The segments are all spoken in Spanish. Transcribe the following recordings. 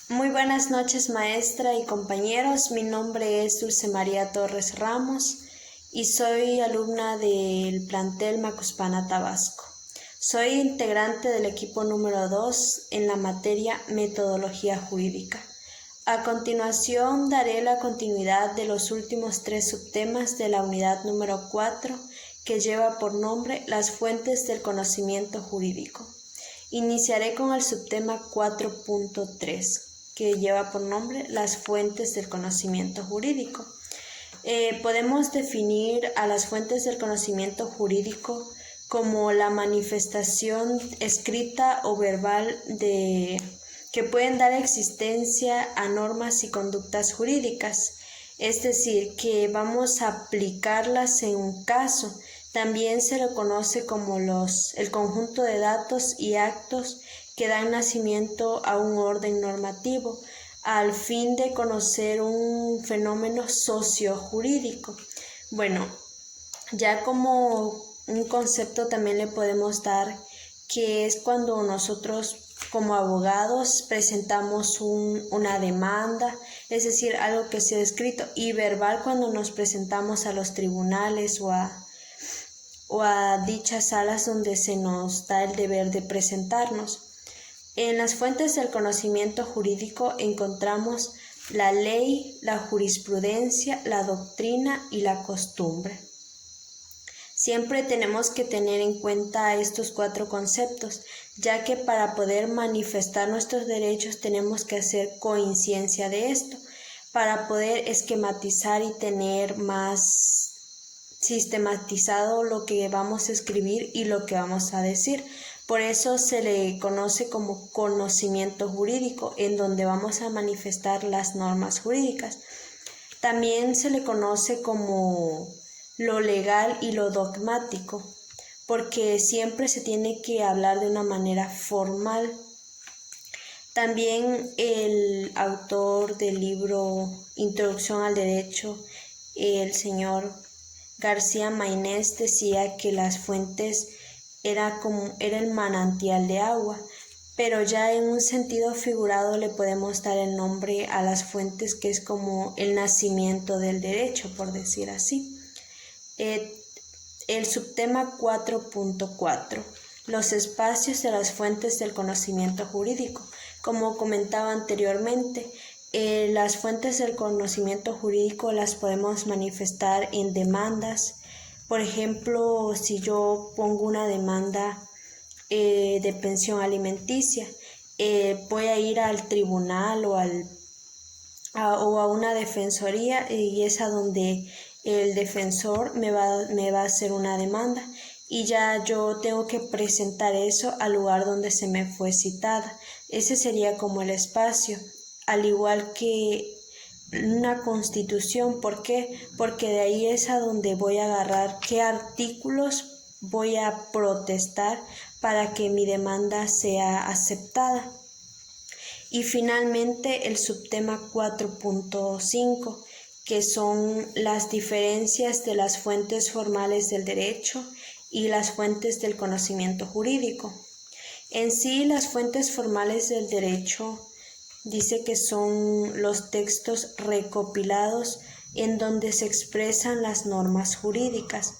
Muy buenas noches, maestra y compañeros. Mi nombre es Dulce María Torres Ramos y soy alumna del plantel Macuspana, Tabasco. Soy integrante del equipo número 2 en la materia Metodología Jurídica. A continuación daré la continuidad de los últimos 3 subtemas de la unidad número 4, que lleva por nombre Las fuentes del conocimiento jurídico. Iniciaré con el subtema 4.3, que lleva por nombre Las fuentes del conocimiento jurídico. Podemos definir a las fuentes del conocimiento jurídico como la manifestación escrita o verbal que pueden dar existencia a normas y conductas jurídicas, es decir, que vamos a aplicarlas en un caso. También se lo conoce como el conjunto de datos y actos que dan nacimiento a un orden normativo, al fin de conocer un fenómeno sociojurídico. Bueno, ya como un concepto también le podemos dar que es cuando nosotros como abogados presentamos una demanda, es decir, algo que sea escrito, y verbal cuando nos presentamos a los tribunales o a dichas salas donde se nos da el deber de presentarnos. En las fuentes del conocimiento jurídico encontramos la ley, la jurisprudencia, la doctrina y la costumbre. Siempre tenemos que tener en cuenta estos 4 conceptos, ya que para poder manifestar nuestros derechos tenemos que hacer conciencia de esto, para poder esquematizar y tener más sistematizado lo que vamos a escribir y lo que vamos a decir. Por eso se le conoce como conocimiento jurídico, en donde vamos a manifestar las normas jurídicas. También se le conoce como lo legal y lo dogmático, porque siempre se tiene que hablar de una manera formal. También el autor del libro Introducción al Derecho, el señor García Maynés, decía que las fuentes era el manantial de agua, pero ya en un sentido figurado le podemos dar el nombre a las fuentes, que es como el nacimiento del derecho, por decir así. El subtema 4.4, los espacios de las fuentes del conocimiento jurídico. Como comentaba anteriormente, las fuentes del conocimiento jurídico las podemos manifestar en demandas. Por ejemplo, si yo pongo una demanda de pensión alimenticia, voy a ir al tribunal o a una defensoría, y es a donde el defensor me va a hacer una demanda, y ya yo tengo que presentar eso al lugar donde se me fue citada. Ese sería como el espacio, al igual que una constitución. ¿Por qué? Porque de ahí es a donde voy a agarrar qué artículos voy a protestar para que mi demanda sea aceptada. Y finalmente el subtema 4.5, que son las diferencias de las fuentes formales del derecho y las fuentes del conocimiento jurídico. En sí, las fuentes formales del derecho dice que son los textos recopilados en donde se expresan las normas jurídicas.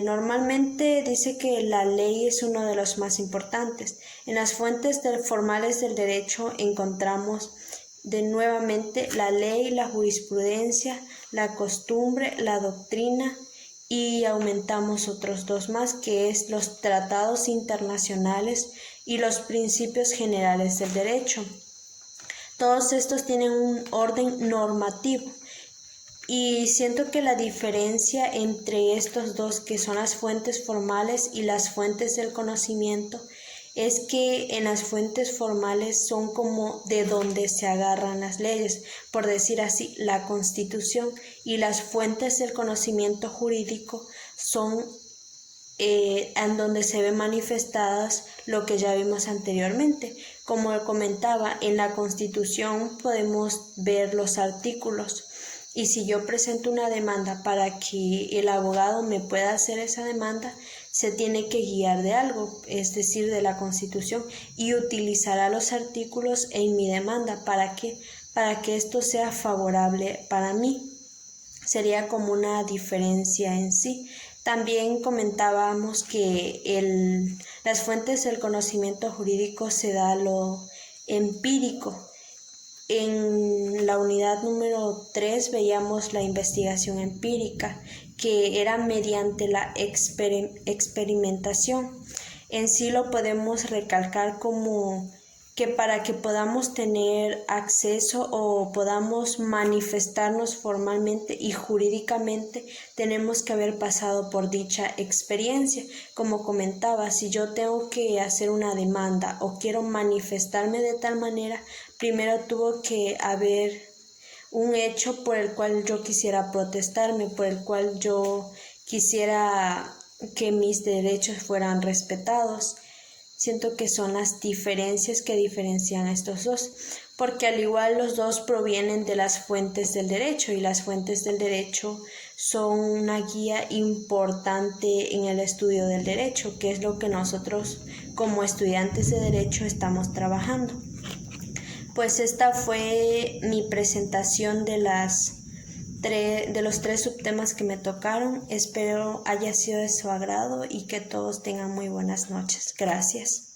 Normalmente dice que la ley es uno de los más importantes. En las fuentes formales del derecho encontramos nuevamente la ley, la jurisprudencia, la costumbre, la doctrina, y aumentamos otros 2 más, que es los tratados internacionales y los principios generales del derecho. Todos estos tienen un orden normativo, y siento que la diferencia entre estos 2, que son las fuentes formales y las fuentes del conocimiento, es que en las fuentes formales son como de donde se agarran las leyes, por decir así, la Constitución, y las fuentes del conocimiento jurídico son en donde se ven manifestadas lo que ya vimos anteriormente. Como comentaba, en la Constitución podemos ver los artículos, y si yo presento una demanda para que el abogado me pueda hacer esa demanda, se tiene que guiar de algo, es decir, de la Constitución, y utilizará los artículos en mi demanda. ¿Para qué? Para que esto sea favorable para mí. Sería como una diferencia en sí. También comentábamos que las fuentes del conocimiento jurídico se da lo empírico. En la unidad número 3 veíamos la investigación empírica, que era mediante la experimentación. En sí lo podemos recalcar como que para que podamos tener acceso o podamos manifestarnos formalmente y jurídicamente tenemos que haber pasado por dicha experiencia. Como comentaba, si yo tengo que hacer una demanda o quiero manifestarme de tal manera, primero tuvo que haber un hecho por el cual yo quisiera protestarme, por el cual yo quisiera que mis derechos fueran respetados. Siento que son las diferencias que diferencian a estos dos, porque al igual los dos provienen de las fuentes del derecho y las fuentes del derecho son una guía importante en el estudio del derecho, que es lo que nosotros como estudiantes de derecho estamos trabajando. Pues esta fue mi presentación de los 3 subtemas que me tocaron. Espero haya sido de su agrado y que todos tengan muy buenas noches. Gracias.